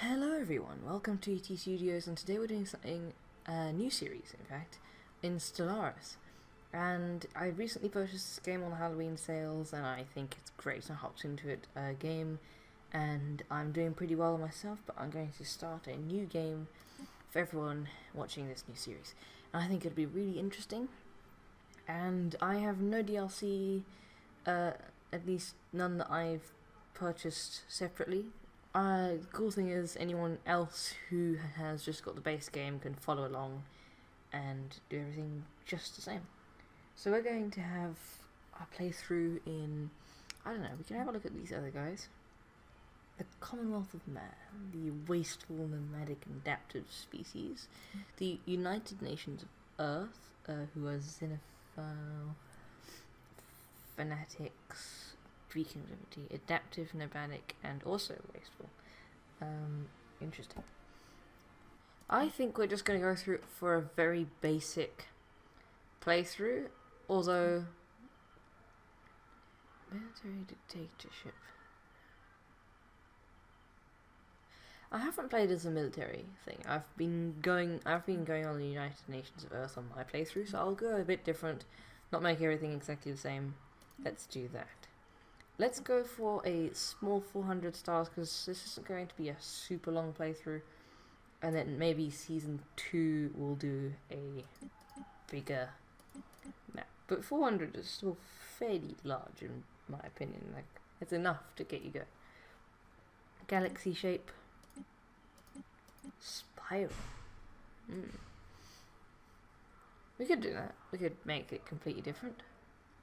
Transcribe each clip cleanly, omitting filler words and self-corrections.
Hello everyone, welcome to ET Studios, and today we're doing something, a new series in fact, in Stellaris. And I recently purchased this game on Halloween sales and I think it's great. I hopped into it game and I'm doing pretty well myself, but I'm going to start a new game for everyone watching this new series. And I think it'll be really interesting. And I have no DLC, at least none that I've purchased separately. The cool thing is anyone else who has just got the base game can follow along and do everything just the same. So we're going to have our playthrough in, I don't know, we can have a look at these other guys. The Commonwealth of Man, the wasteful, nomadic, adaptive species, the United Nations of Earth, who are xenophile, fanatics, Beacon of Liberty, adaptive, nomadic, and also wasteful. Interesting. I think we're just going to go through it for a very basic playthrough, although military dictatorship. I haven't played as a military thing. I've been going on the United Nations of Earth on my playthrough, so I'll go a bit different, not make everything exactly the same. Let's do that. Let's go for a small 400 stars, because this isn't going to be a super long playthrough, and then maybe season 2 will do a bigger map. But 400 is still fairly large in my opinion. Like, it's enough to get you going. Galaxy shape. Spiral. We could do that. We could make it completely different.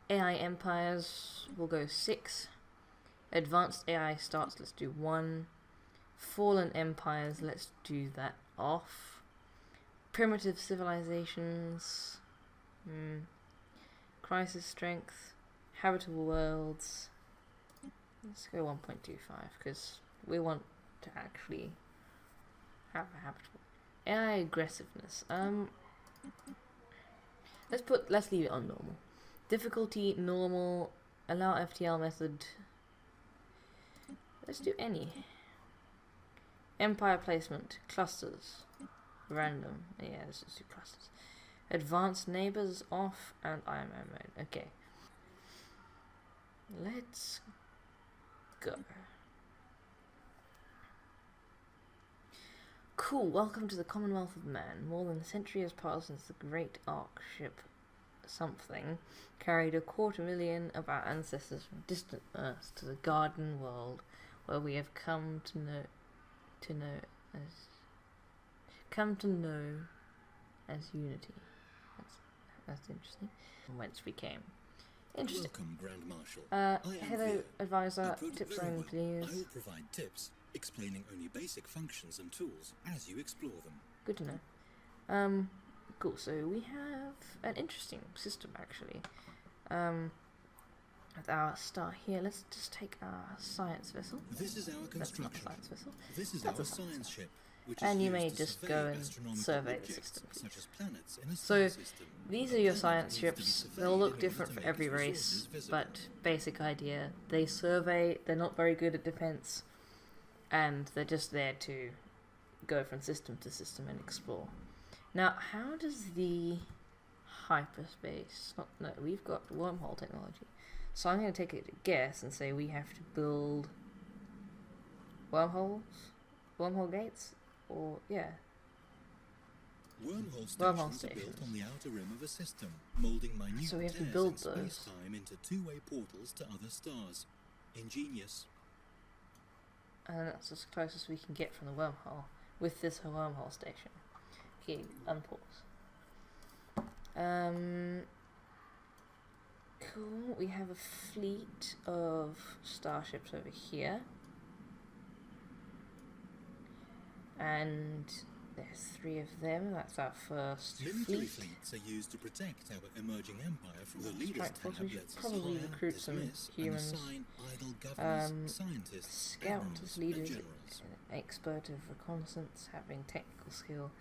AI empires, we'll go 6. Advanced AI starts, let's do 1. Fallen empires, let's do that off. Primitive civilizations, crisis strength, habitable worlds, let's go 1.25 because we want to actually have a habitable. AI aggressiveness, let's leave it on normal. Difficulty, normal, allow FTL method, let's do any. Empire placement, clusters, random, yeah, let's just do clusters. Advanced neighbors off, and IMO mode, okay. Let's go. Cool, welcome to the Commonwealth of Man. More than a century has passed since the great Ark ship something carried 250,000 of our ancestors from distant Earth to the garden world, where we have come to know as unity. That's interesting. From whence we came. Interesting. Welcome, Grand Marshal. Hello, advisor. Tips only, please. I will provide tips explaining only basic functions and tools as you explore them. Good to know. Cool, so we have an interesting system actually. With our star here, let's just take our science vessel. This is our construction. That's not a science vessel. This is That's our a science ship, which and is you may used to just go and survey the system. such as planets in a So star system. these are your science ships. They'll look different for every race, but basic idea. They survey, they're not very good at defense, and they're just there to go from system to system and explore. Now, how does the hyperspace... No, we've got wormhole technology. So I'm going to take a guess and say we have to build wormholes? Wormhole gates? Or, yeah. Wormhole stations are built on the outer rim of a system, molding minute So we have to tears build in those. space-time into two-way portals to other stars. Ingenious. And that's as close as we can get from the wormhole with this wormhole station. Okay, unpause. Cool, we have a fleet of starships over here. And there's 3 of them, that's our first Military fleet. fleets are used to protect our emerging empire from the leaders' Right, well, we should tablets, probably hire, recruit some dismiss, humans. and assign idle governors, scientists, Scout admirals, as leaders, and generals. an expert of reconnaissance, having technical skill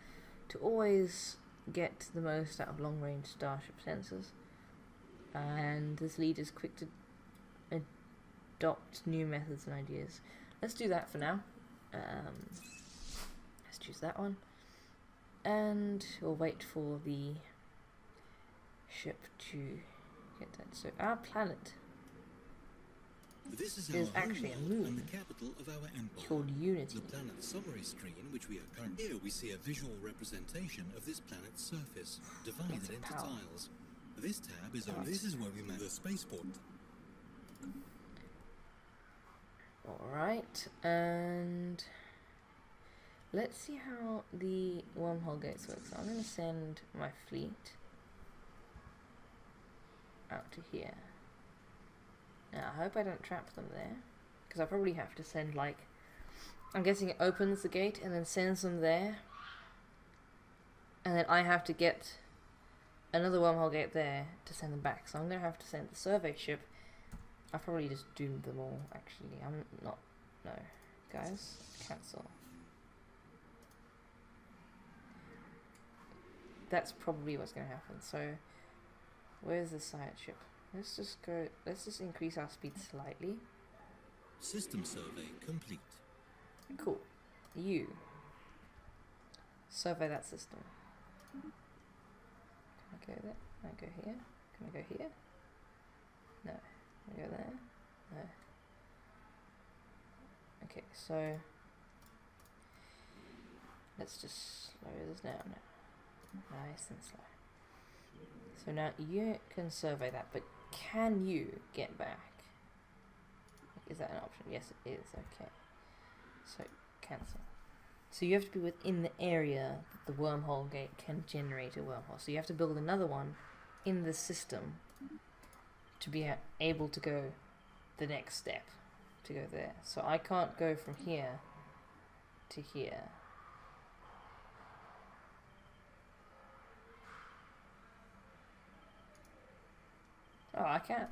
to always get the most out of long-range starship sensors. And this leader's quick to adopt new methods and ideas. Let's do that for now. choose that one. And we'll wait for the ship to get that. So our planet This is is our actually a homeworld moon and the capital of our empire. called Unity. The planet's summary screen, which we are currently here, we see a visual representation of this planet's surface, divided Lots of into power. tiles. This tab is Right. on. This is where we map the spaceport. Alright, and let's see how the wormhole gates work. So I'm going to send my fleet out to here. Now, I hope I don't trap them there, because I probably have to send, like, I'm guessing it opens the gate and then sends them there, and then I have to get another wormhole gate there to send them back. So I'm going to have to send the survey ship. I've probably just doomed them all, actually. I'm not... No. Guys, cancel. That's probably what's going to happen. So, where's the science ship? Let's just increase our speed slightly. System survey complete. Cool. You. Survey that system. Can I go there? Can I go here? Can I go here? No. Can I go there? No. Okay, so let's just slow this down now. Nice and slow. So now you can survey that, but can you get back? Is that an option? Yes, it is. Okay. So cancel. So you have to be within the area that the wormhole gate can generate a wormhole. So you have to build another one in the system to be able to go the next step, to go there. So I can't go from here to here. Oh, I can.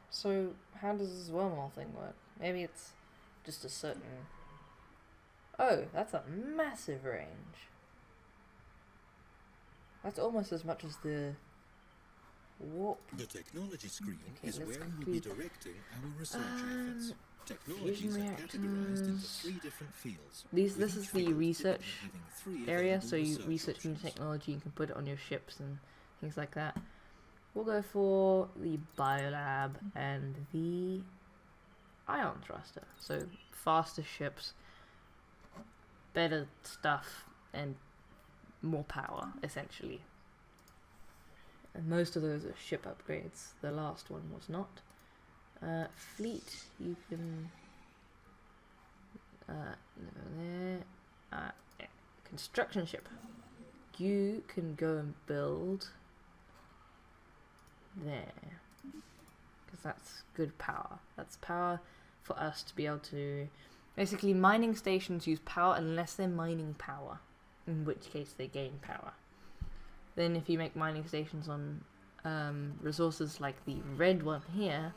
So how does this wormhole thing work? Maybe it's just a certain... Oh, that's a massive range. That's almost as much as the warp. The technology screen Okay, is let's where we'll be complete- directing our research efforts. Technologies fusion are categorized into reactors. 3 different fields. This with is each the field research typically having 3 area, available so you research research new options. technology, you can put it on your ships and things like that. We'll go for the biolab and the ion thruster. So faster ships, better stuff, and more power, essentially. And most of those are ship upgrades. The last one was not. Fleet, you can there. Yeah. Construction ship. You can go and build there, because that's good power. That's power for us to be able to... Basically, mining stations use power unless they're mining power, in which case they gain power. Then if you make mining stations on resources like the red one here,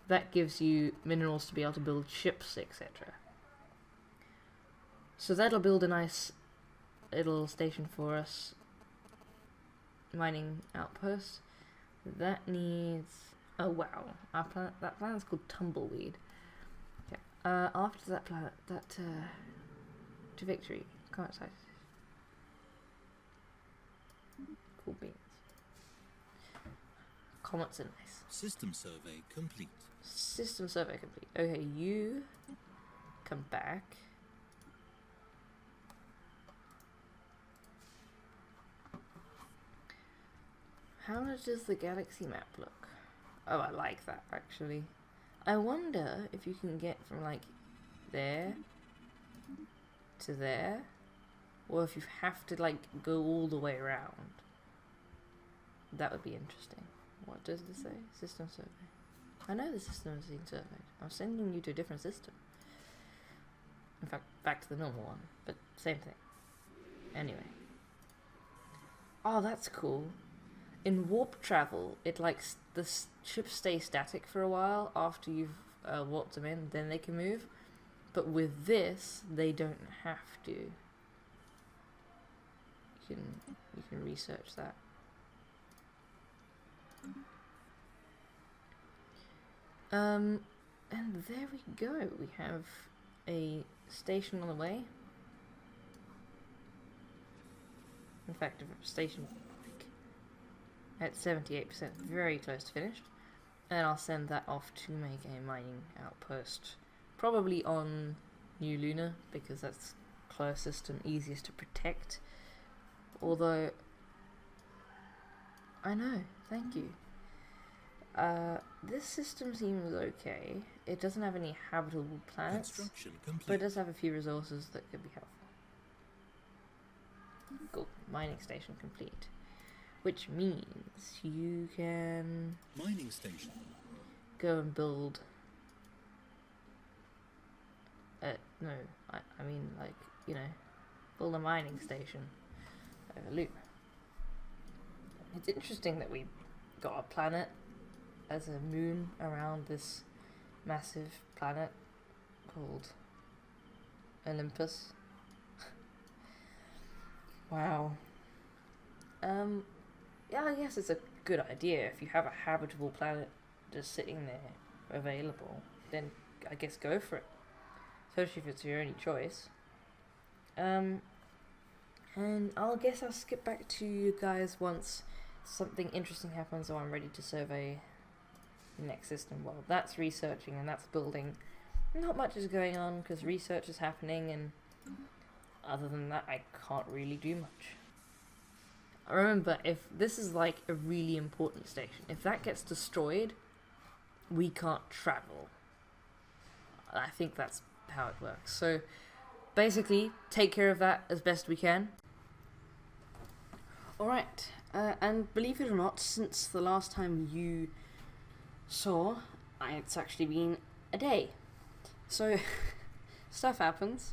that gives you minerals to be able to build ships, etc. So that'll build a nice little station for us. Mining outpost. That needs... Oh wow, our planet, that planet's called Tumbleweed. Okay. After that planet, to victory. Can't say. Cool beans. Comets are nice. System survey complete. System survey complete. Okay, you come back. How does the galaxy map look? Oh, I like that, actually. I wonder if you can get from, like, there to there, or if you have to, like, go all the way around. That would be interesting. What does this say? System survey. I know the system is being surveyed. I'm sending you to a different system. In fact, back to the normal one, but same thing. Anyway. Oh, that's cool. In warp travel, it the ships stay static for a while after you've warped them in, then they can move. But with this, they don't have to. You can research that. And there we go. We have a station on the way. In fact, station at 78%, very close to finished. And I'll send that off to make a mining outpost, probably on New Luna, because that's closest and easiest to protect. Although, I know, thank you. This system seems okay. It doesn't have any habitable planets, but it does have a few resources that could be helpful. Cool. Mining station complete. Which means you can... Mining station. Go and build... no, I mean, like, you know, build a mining station over Loop. It's interesting that we got a planet as a moon around this massive planet called Olympus. Wow. Yeah, I guess it's a good idea. If you have a habitable planet just sitting there available, then I guess go for it. Especially if it's your only choice. And I'll skip back to you guys once something interesting happens or I'm ready to survey the next system. Well, that's researching and that's building. Not much is going on because research is happening, and other than that I can't really do much. Remember, if this is like a really important station, if that gets destroyed, we can't travel. I think that's how it works. So basically, take care of that as best we can. Alright, and believe it or not, since the last time you saw, it's actually been a day. So, stuff happens,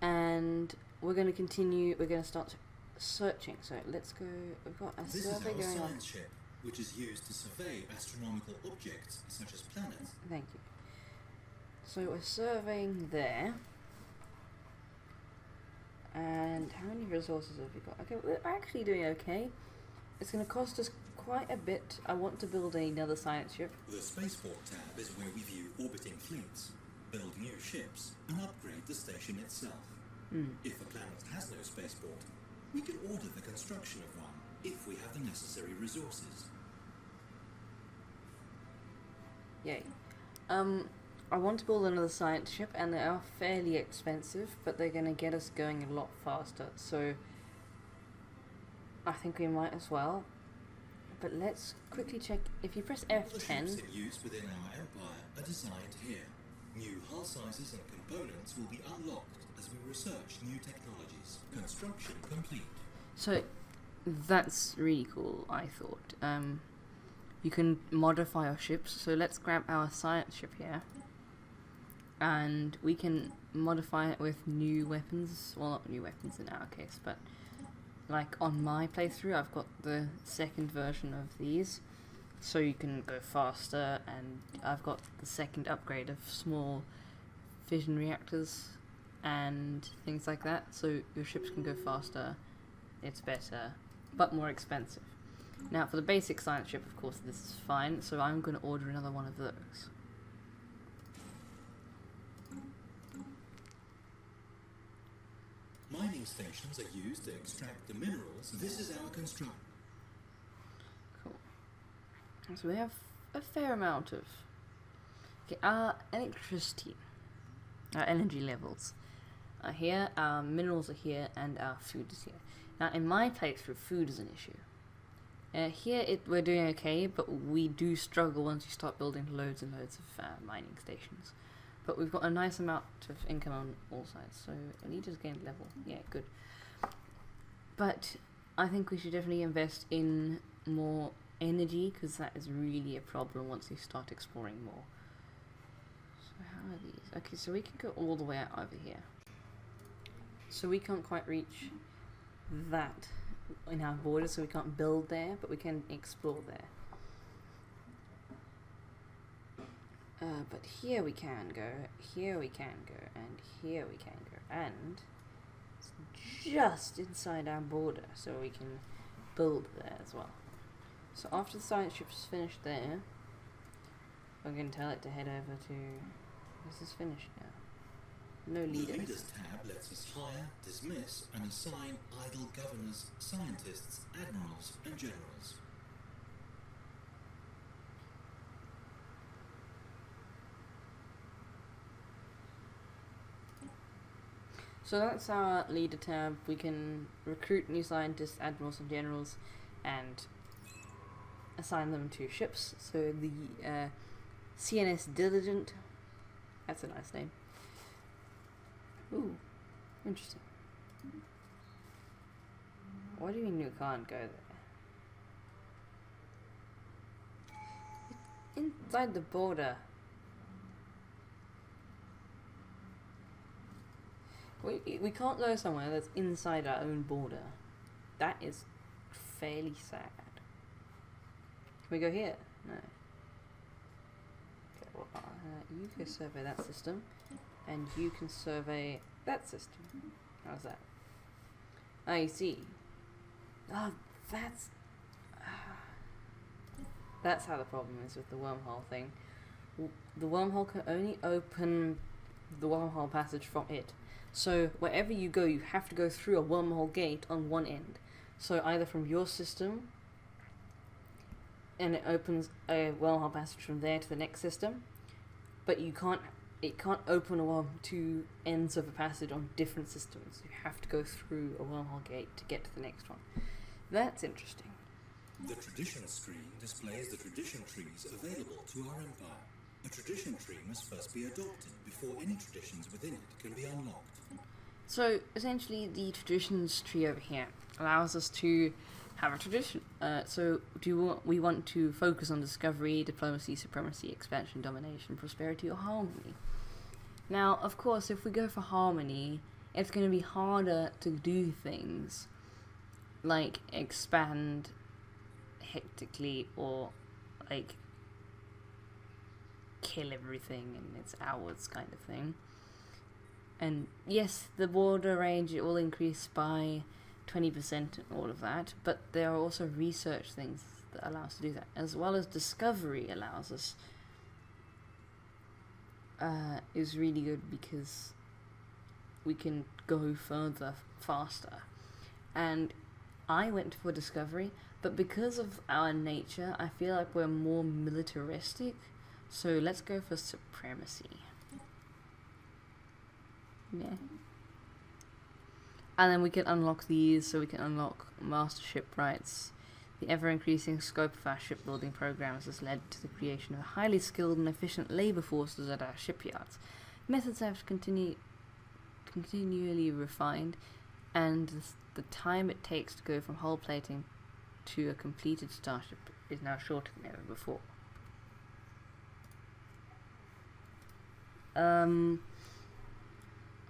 and we're going to continue, we're going to start searching. So let's go, we've got a survey going on. This is our science ship, which is used to survey astronomical objects such as planets. Thank you. So we're surveying there. And how many resources have we got? Okay, we're actually doing okay. It's going to cost us quite a bit. I want to build another science ship. The Spaceport tab is where we view orbiting fleets, build new ships, and upgrade the station itself. If a planet has no spaceport, we can order the construction of one if we have the necessary resources. Yay. I want to build another science ship, and they are fairly expensive, but they're going to get us going a lot faster, so I think we might as well. But let's quickly check. If you press F10... The ships in use within our empire are designed here. New hull sizes and components will be unlocked as we research new technologies. Construction complete. So, that's really cool, I thought. You can modify our ships, so let's grab our science ship here. And we can modify it with new weapons. Well, not new weapons in our case, but like on my playthrough, I've got the second version of these, so you can go faster, and I've got the second upgrade of small fission reactors and things like that, so your ships can go faster, it's better, but more expensive. Now for the basic science ship, of course, this is fine, so I'm going to order another one of those. Mining stations are used to extract the minerals. This is our construction. Cool. So we have a fair amount of... Okay, our electricity, our energy levels are here, our minerals are here, and our food is here. Now in my playthrough, food is an issue. Here we're doing okay, but we do struggle once you start building loads and loads of mining stations. But we've got a nice amount of income on all sides, so Elita's gained level. Yeah, good. But I think we should definitely invest in more energy, because that is really a problem once you start exploring more. So how are these? Okay, so we can go all the way out over here. So we can't quite reach that in our border, so we can't build there, but we can explore there. But here we can go, here we can go, and here we can go, and it's just inside our border, so we can build there as well. So after the science ship's finished there, I'm going to tell it to head over to... This is finished now. No The leaders. Leaders tab lets us hire, dismiss, and assign idle governors, scientists, admirals, and generals. So that's our leader tab. We can recruit new scientists, admirals, and generals, and assign them to ships. So the CNS Diligent, that's a nice name. Ooh, interesting. What do you mean you can't go there? It's inside the border. We can't go somewhere that's inside our own border. That is fairly sad. Can we go here? No. Okay, well, you can survey that system, and you can survey that system. How's that? I see. Oh, that's how the problem is with the wormhole thing. The wormhole can only open the wormhole passage from it. So wherever you go, you have to go through a wormhole gate on one end. So either from your system, and it opens a wormhole passage from there to the next system, but it can't open two ends of a passage on different systems. You have to go through a wormhole gate to get to the next one. That's interesting. The tradition screen displays the tradition trees available to our empire. A tradition tree must first be adopted before any traditions within it can be unlocked. So essentially the traditions tree over here allows us to have a tradition. So we want to focus on discovery, diplomacy, supremacy, expansion, domination, prosperity, or harmony. Now, of course, if we go for harmony, it's going to be harder to do things like expand hectically or like kill everything in its hours kind of thing. And yes, the border range, it will increase by 20% and all of that, but there are also research things that allow us to do that, as well as discovery allows us, is really good because we can go further faster. And I went for discovery, but because of our nature, I feel like we're more militaristic, so let's go for supremacy. Yeah. And then we can unlock these, so we can unlock mastership rights. The ever-increasing scope of our shipbuilding programs has led to the creation of highly skilled and efficient labour forces at our shipyards. Methods have continually refined, and the time it takes to go from hull plating to a completed starship is now shorter than ever before.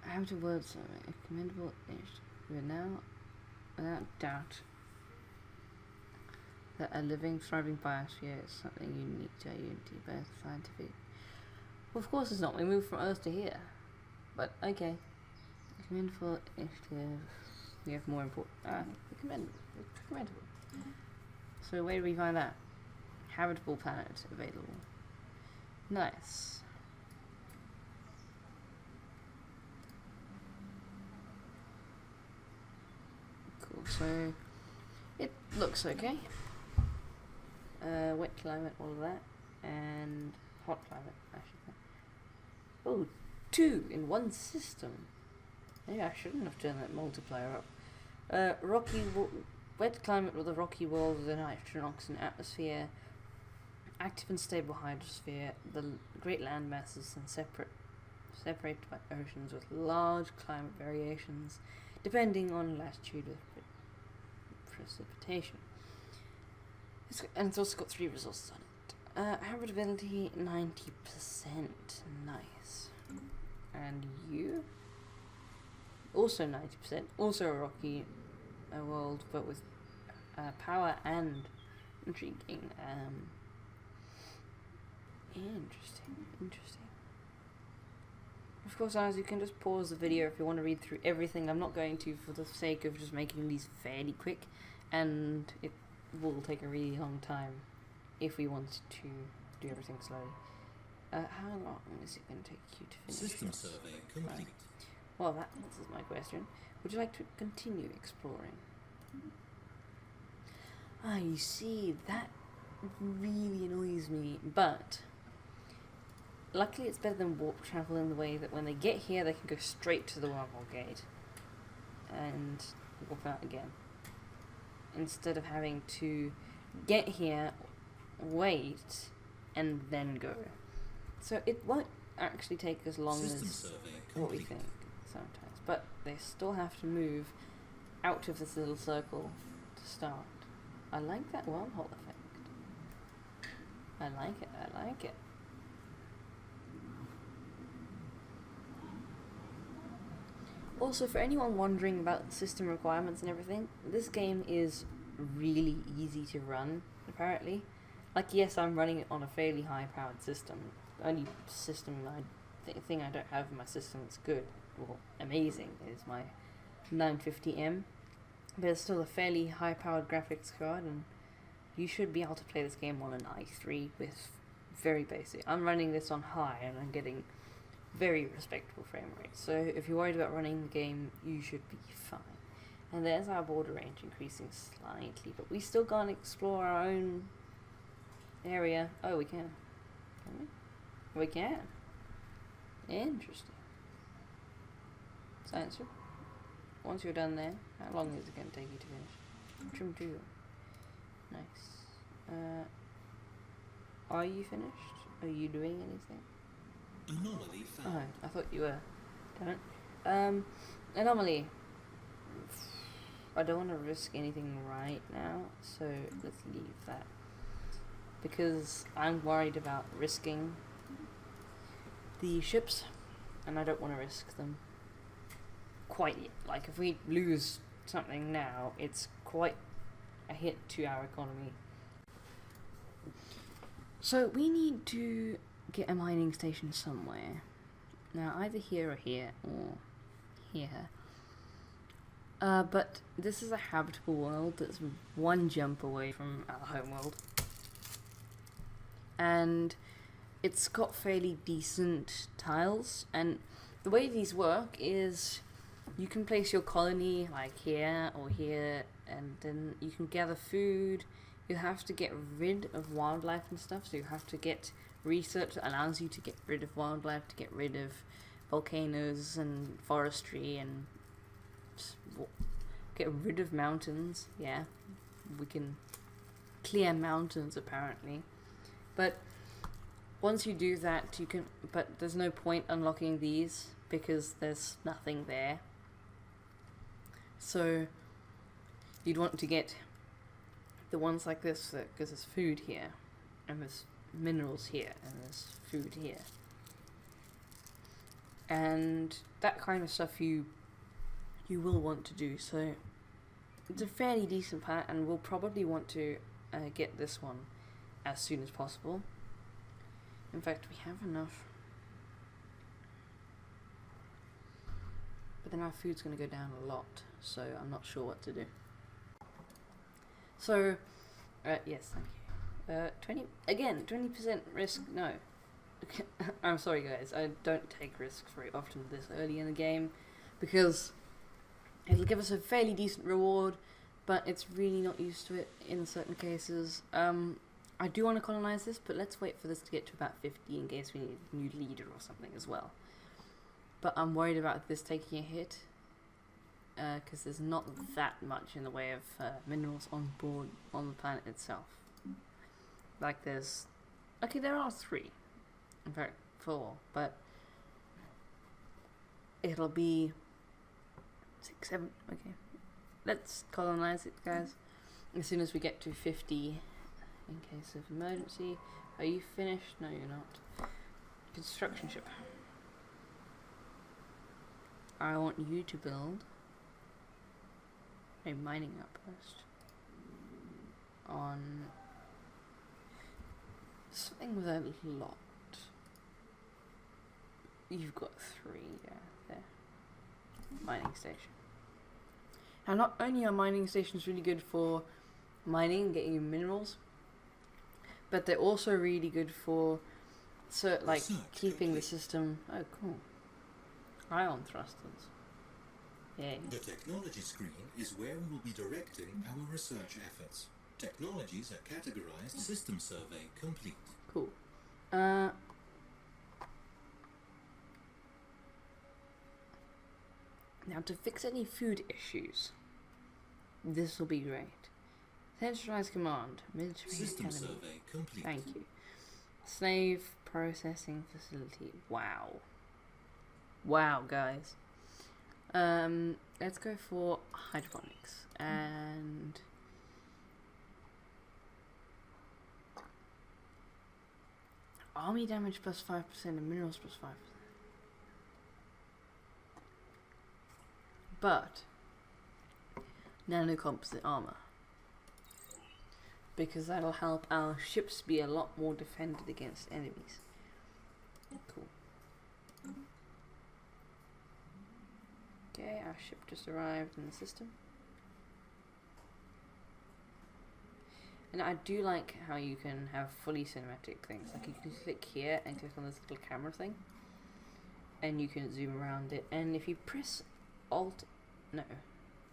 How to word something? A commendable initiative. We are now, without doubt, that a living, thriving biosphere is something unique to our unity, both scientific. Well, of course it's not. We moved from Earth to here. But, okay. A commendable initiative. We have more important. Commendable. So, where do we find that? Habitable planet available. Nice. So it looks okay. Wet climate, all of that, and hot climate, I should say. Oh, 2 in one system. Maybe I shouldn't have turned that multiplier up. Wet climate with a rocky world with a nitrogen oxygen atmosphere, active and stable hydrosphere, the great land masses and separated by oceans with large climate variations, depending on latitude of precipitation. And it's also got 3 resources on it. Habitability 90%. Nice. And you? Also 90%. Also a rocky world, but with power and intriguing. Interesting. Of course, guys, you can just pause the video if you want to read through everything. I'm not going to, for the sake of just making these fairly quick, and it will take a really long time if we want to do everything slowly. How long is it going to take you to finish? System survey complete. Well, that answers my question. Would you like to continue exploring? Ah, you see, that really annoys me, but luckily it's better than warp travel in the way that when they get here, they can go straight to the wormhole gate and warp out again, instead of having to get here, wait, and then go. So it won't actually take as long as what we think sometimes, but they still have to move out of this little circle to start. I like that wormhole effect. I like it, I like it. Also, for anyone wondering about system requirements and everything, this game is really easy to run, apparently. Like, yes, I'm running it on a fairly high-powered system. The only system thing I don't have in my system that's good, well, amazing, is my 950M. But it's still a fairly high-powered graphics card, and you should be able to play this game on an i3 with very basic. I'm running this on high, and I'm getting very respectable frame rate. So if you're worried about running the game, you should be fine. And there's our border range increasing slightly, but we still can't explore our own area. Oh, we can. Can we? We can. Interesting. Science. Once you're done there, how long is it going to take you to finish? Trim 2. Nice. Are you finished? Are you doing anything? Anomaly found. Oh, I thought you were. Damn it. Anomaly. I don't want to risk anything right now, so let's leave that. Because I'm worried about risking the ships, and I don't want to risk them quite yet. Like, if we lose something now, it's quite a hit to our economy. So we need to get a mining station somewhere. Now, either here or here, or here. But this is a habitable world that's one jump away from our home world. And it's got fairly decent tiles, and the way these work is you can place your colony like here or here, and then you can gather food. You have to get rid of wildlife and stuff, so you have to get research that allows you to get rid of wildlife, to get rid of volcanoes and forestry, and get rid of mountains. Yeah, we can clear mountains apparently, but once you do that, you can. But there's no point unlocking these because there's nothing there. So you'd want to get the ones like this because there's food here, and there's minerals here, and there's food here, and that kind of stuff you will want to do. So it's a fairly decent part, and we'll probably want to get this one as soon as possible. In fact, we have enough, but then our food's going to go down a lot, so I'm not sure what to do. So, yes, thank you. 20% risk, no. I'm sorry guys, I don't take risks very often this early in the game, because it'll give us a fairly decent reward, but it's really not used to it in certain cases. I do want to colonize this, but let's wait for this to get to about 50 in case we need a new leader or something as well. But I'm worried about this taking a hit, because there's not that much in the way of minerals on board on the planet itself. Like there's... Okay, there are 3. In fact, 4, but it'll be 6, 7, okay. Let's colonize it, guys, as soon as we get to 50 in case of emergency. Are you finished? No, you're not. Construction ship. I want you to build a mining outpost on something with a lot. You've got 3, yeah, there. Mining station. Now, not only are mining stations really good for mining, getting minerals, but they're also really good for, like, keeping the system. Oh, cool. Ion thrusters. Yay. The technology screen is where we will be directing our research efforts. Technologies are categorized. System survey complete. Cool. Now to fix any food issues, this will be great. Centralized command, military System academy. survey complete. Thank you. Slave processing facility. Wow. Wow, guys. Let's go for hydroponics and army damage plus 5% and minerals plus 5%. But nanocomposite armor, because that'll help our ships be a lot more defended against enemies. Cool. Okay, our ship just arrived in the system. And I do like how you can have fully cinematic things. Like you can click here and click on this little camera thing, and you can zoom around it. And if you press Alt, no,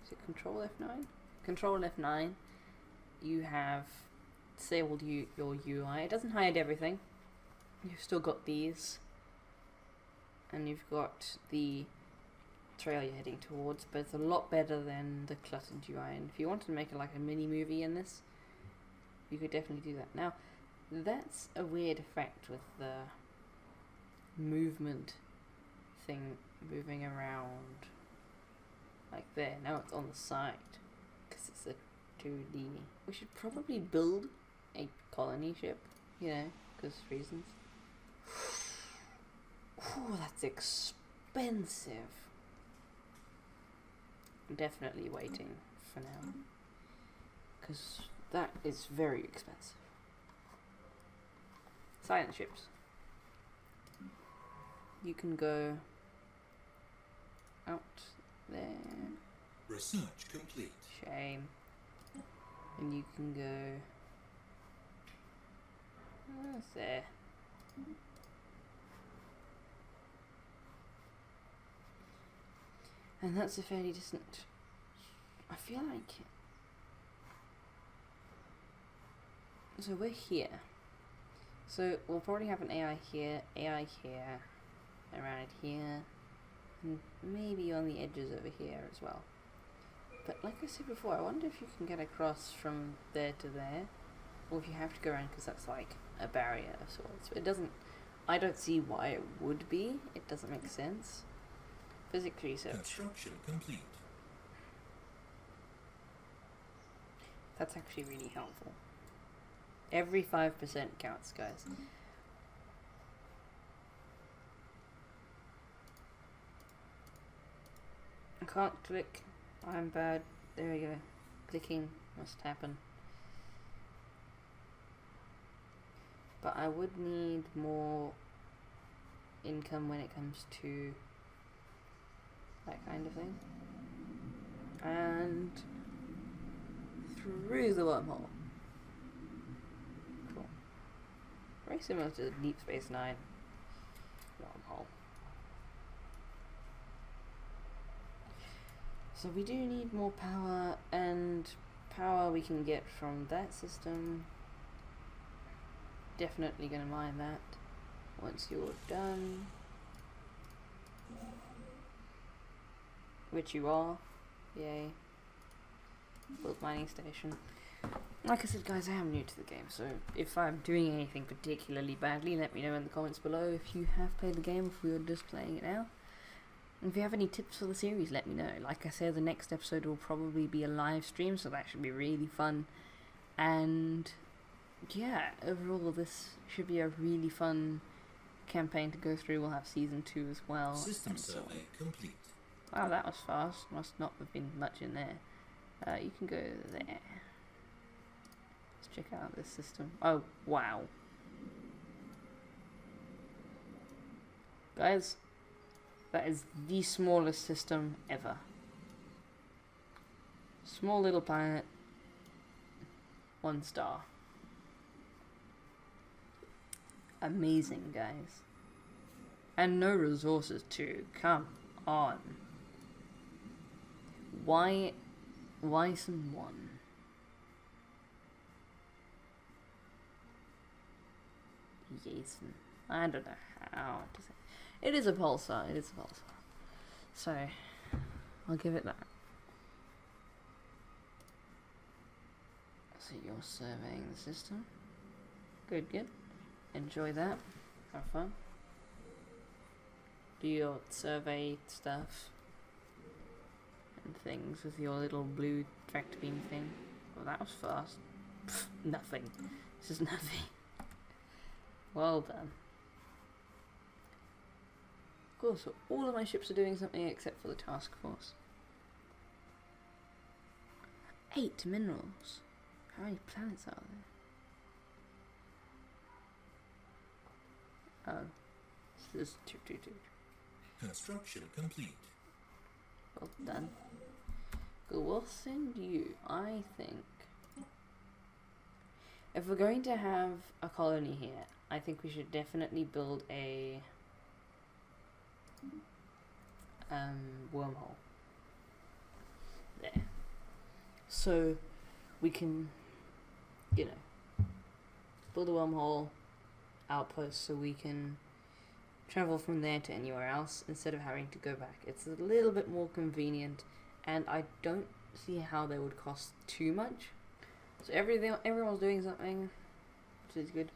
is it Control F9? Control F9, you have disabled your UI. It doesn't hide everything. You've still got these, and you've got the trail you're heading towards, but it's a lot better than the cluttered UI. And if you wanted to make it like a mini movie in this, you could definitely do that. Now, that's a weird effect with the movement thing moving around like there. Now it's on the side because it's a 2D. We should probably build a colony ship, you know, because reasons. Ooh, that's expensive. Definitely waiting for now, because that is very expensive. Silent ships. You can go out there. Research complete. Shame. And you can go there. And that's a fairly distant. I feel like. So we're here. So we'll probably have an AI here, around here, and maybe on the edges over here as well. But like I said before, I wonder if you can get across from there to there, or if you have to go around, because that's like a barrier of sorts. It doesn't. I don't see why it would be. It doesn't make sense. Physics research. Construction complete. That's actually really helpful. Every 5% counts, guys. I can't click. I'm bad. There we go. Clicking must happen. But I would need more income when it comes to that kind of thing. And through the wormhole. Cool. Very similar to Deep Space Nine wormhole. So we do need more power, and power we can get from that system. Definitely gonna mine that once you're done. Which you are. Yay. Build mining station. Like I said, guys, I am new to the game, so if I'm doing anything particularly badly, let me know in the comments below. If you have played the game, if we are just playing it now. And if you have any tips for the series, let me know. Like I said, the next episode will probably be a live stream, so that should be really fun. And yeah, overall this should be a really fun campaign to go through. We'll have season 2 as well. System survey complete. Wow, that was fast. Must not have been much in there. You can go there. Let's check out this system. Oh, wow. Guys, that is the smallest system ever. Small little planet. 1 star. Amazing, guys. And no resources too. Come on. Why someone? Jason. I don't know how to say. It is a pulsar. It is a pulsar. So I'll give it that. So you're surveying the system. Good, good. Enjoy that. Have fun. Do your survey stuff and things with your little blue tractor beam thing. Well, that was fast. Pfft, nothing. This is nothing. Well done. Cool, so all of my ships are doing something except for the task force. 8 minerals. How many planets are there? Oh. This is 2. Construction complete. Well done. Cool, we'll send you, I think. If we're going to have a colony here, I think we should definitely build a wormhole. There. So we can, you know, build a wormhole outpost so we can travel from there to anywhere else instead of having to go back. It's a little bit more convenient, and I don't see how they would cost too much. So everyone's doing something, which is good.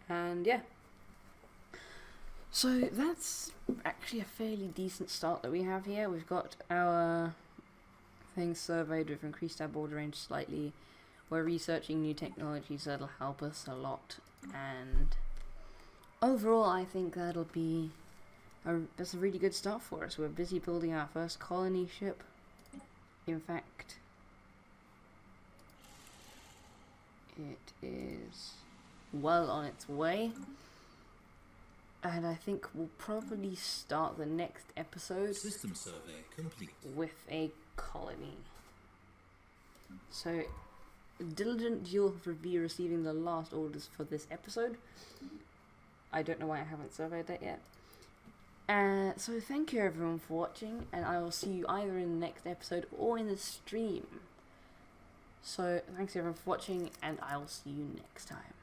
And yeah. So that's actually a fairly decent start that we have here. We've got our things surveyed, we've increased our border range slightly. We're researching new technologies that'll help us a lot, and overall I think that'll be that's a really good start for us. We're busy building our first colony ship. In fact, it is well on its way, and I think we'll probably start the next episode System survey complete. with a colony. So Diligent, you'll be receiving the last orders for this episode. I don't know why I haven't surveyed that yet. So thank you everyone for watching, and I will see you either in the next episode or in the stream. So thanks everyone for watching, and I will see you next time.